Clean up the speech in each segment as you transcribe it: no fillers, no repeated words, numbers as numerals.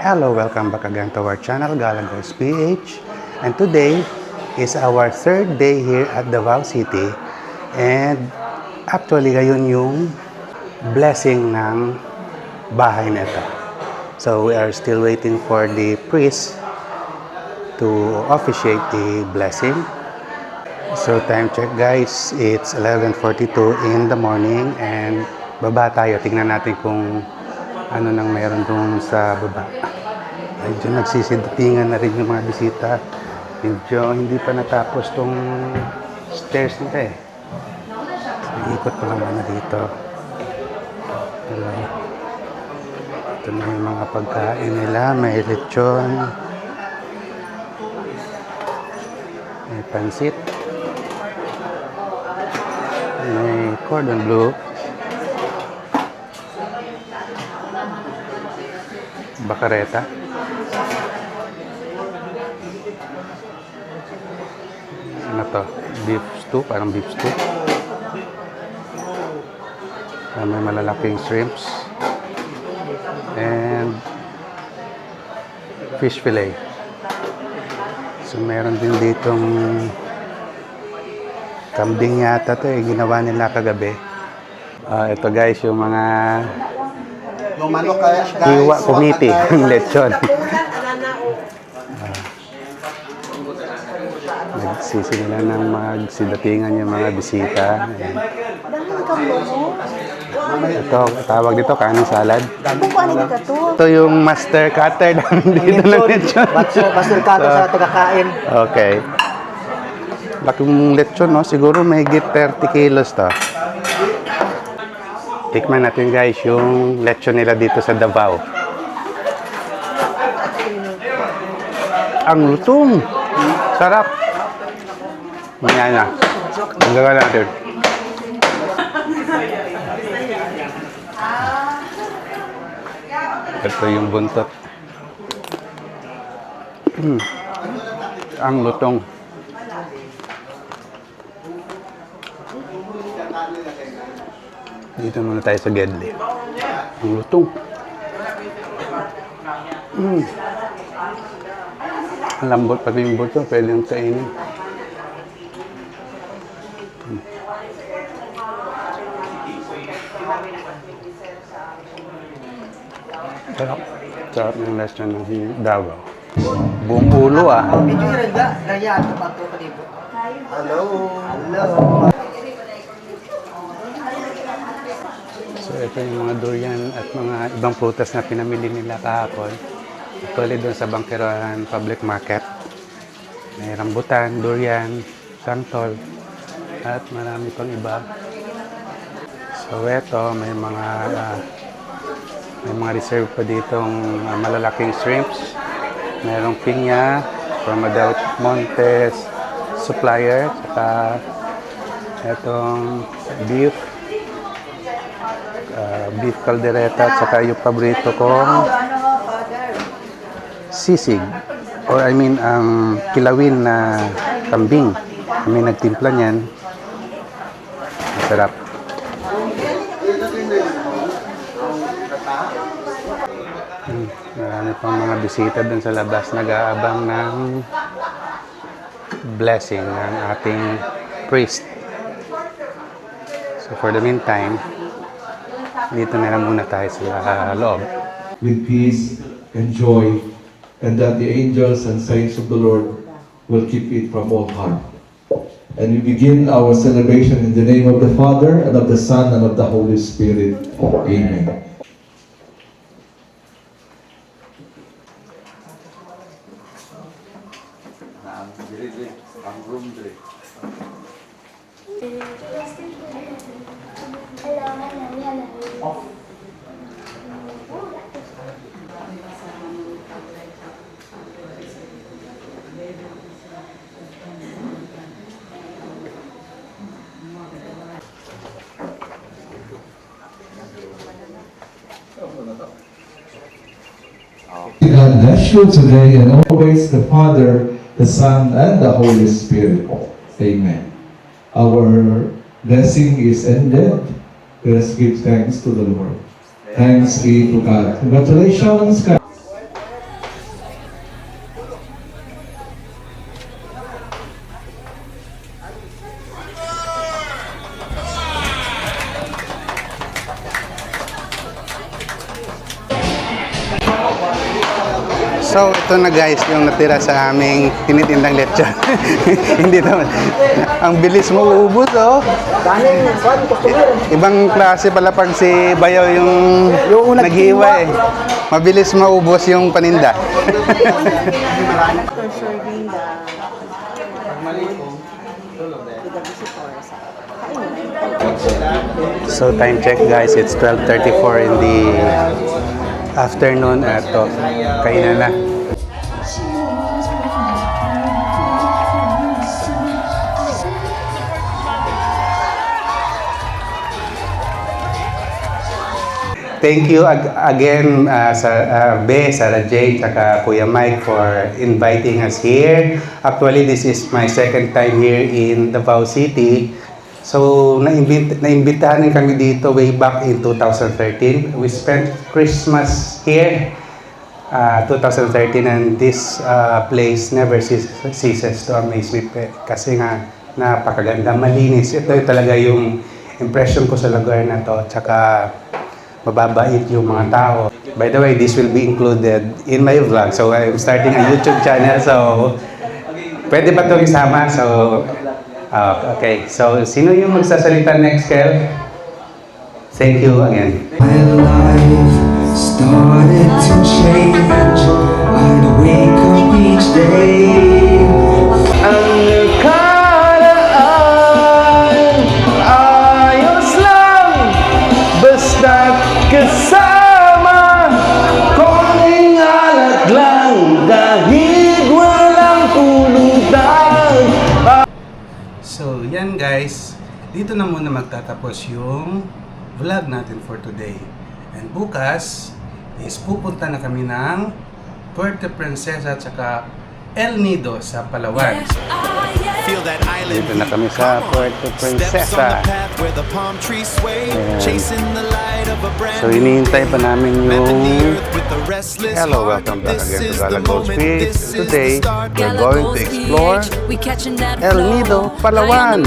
Hello, welcome back again to our channel, Galagos PH. And today is our third day here at Davao City. And actually, ngayon yung blessing ng bahay na ito. So, we are still waiting for the priest to officiate the blessing. So, time check guys, it's 11:42 in the morning and baba tayo. Tingnan natin kung ano nang meron doon sa baba. Medyo nagsisidipingan na rin yung mga bisita. Medyo hindi pa natapos tong stairs nito eh. So, ikot pa lang muna dito. Ito na yung mga pagkain nila. May lechon. May pansit. May cordon bleu. Bacareta. Ano to? Beef stew, parang beef stew. May malalaking shrimps. And fish fillet. So meron din ditong kambing yata to eh. Ginawa nila kagabi. Ito guys, yung mga Yung manok guys, Hiwa committee ng lechon. Nagsisimula ng magsidatingan yung mga bisita. Ito, tawag dito, kanin salad. Ito yung master cutter dito ng lechon. Master cutter sa tagakain. Okay. Laking lechon, no? Siguro may higit 30 kilos to. Tikman natin guys yung lechon nila dito sa Davao. Ang lutong. Sarap. Mamaya na. Hanggang natin. Ito yung buntot. Ang lutong. Dito muna tayo sa Gedli. Ang lutong. Ang lambot pati yung buto. Pwede yung kainin. Sarap. Sarap ng lechon ng Davao. Buong ulo ah. Medyo rin ba? Nayaan ka pa ito kanito. Hello. Hello. So ito yung mga durian at mga ibang prutas na pinamili nila kahapon. Actually doon sa Bangkerahan Public Market. May rambutan, durian, santol, at marami pang iba. So ito may mga reserve pa ditong malalaking shrimps. Mayroong pinya from Del Montes supplier. Saka itong beef caldereta at saka yung paborito kong sisig or I mean ang kilawin na kambing. Kami nagtimpla niyan. Masarap. Marami pang mga bisita dun sa labas nag-aabang ng blessing ng ating priest. So for the meantime, dito na lang muna tayo sa loob. With peace and joy, and that the angels and saints of the Lord will keep it from all harm. And we begin our celebration in the name of the Father, and of the Son, and of the Holy Spirit. Amen. God bless you today and always, the Father, the Son, and the Holy Spirit. Amen. Our blessing is ended. Let us give thanks to the Lord. Thanks be to God. Congratulations. So, ito na guys, yung natira sa aming tinitindang lechon. Hindi naman. Ang bilis mo ubus, oh. Dahil, kwan, customer. Ibang klase pala pag si Bayaw yung Yung naghiwa eh. Mabilis maubos yung paninda. After serving the with the visitors. So time check guys, it's 12:34 in the afternoon. Ato, kainan na. Thank you again Be, Sarah Jane, saka Kuya Mike for inviting us here. Actually, this is my second time here in Davao City. So, naimbitahan kami dito way back in 2013. We spent Christmas here, 2013, and this place never ceases to amaze me. Kasi nga, napakaganda, malinis. Ito talaga yung impression ko sa lugar na to. Tsaka, mababait yung mga tao. By the way, this will be included in my vlog. So, I'm starting a YouTube channel. So, pwede ba itong isama? So, okay. So, sino yung magsasalita next, Kel? Thank you again. My life started to change. I'd wake up each day. Ang nakaraan, ayos lang, basta't kasama, konting alat lang, dahil walang pulutan. So, yan guys, dito na muna magtatapos yung vlog natin for today. And bukas is pupunta na kami ng Puerto Princesa at saka El Nido sa Palawan. Feel that island Dito na kami sa Puerto steps on the Princesa. path where the palm trees sway, Ayan. chasing the light of a brand So new hinihintay pa namin mapping the yung... earth with the restless Hello, heart. welcome back This again to is the Galagos moment, Beach. this is the Today, start. we're going to explore El Nido, Palawan.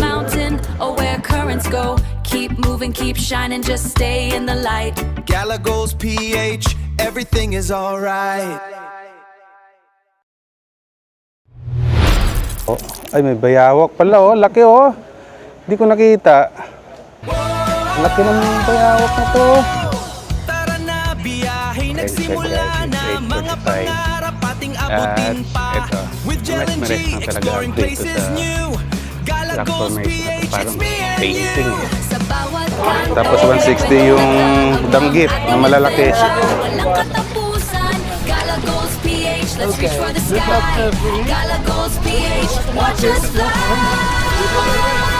Oh, where currents go. Keep moving, keep shining, just stay in the light. Galagos PH, everything is alright. Oh, ay, may bayawak pala, oh. Laki, oh. Hindi ko nakita. Laki ng bayawak na to. Tara na, biyahe, Guys, nagsimula check, na. guys, Mga 8:45. pangarap ating abutin pa. Ito, With Jel and meres G, na talaga exploring update ko places sa new. Galagos platform. PH, Parang it's me and painting, you. eh. Sa bawat Tapos 160 yung danggit na malalaki. walang katapusan. Galagos PH, let's reach for the sky. Galagos PH, watch us fly.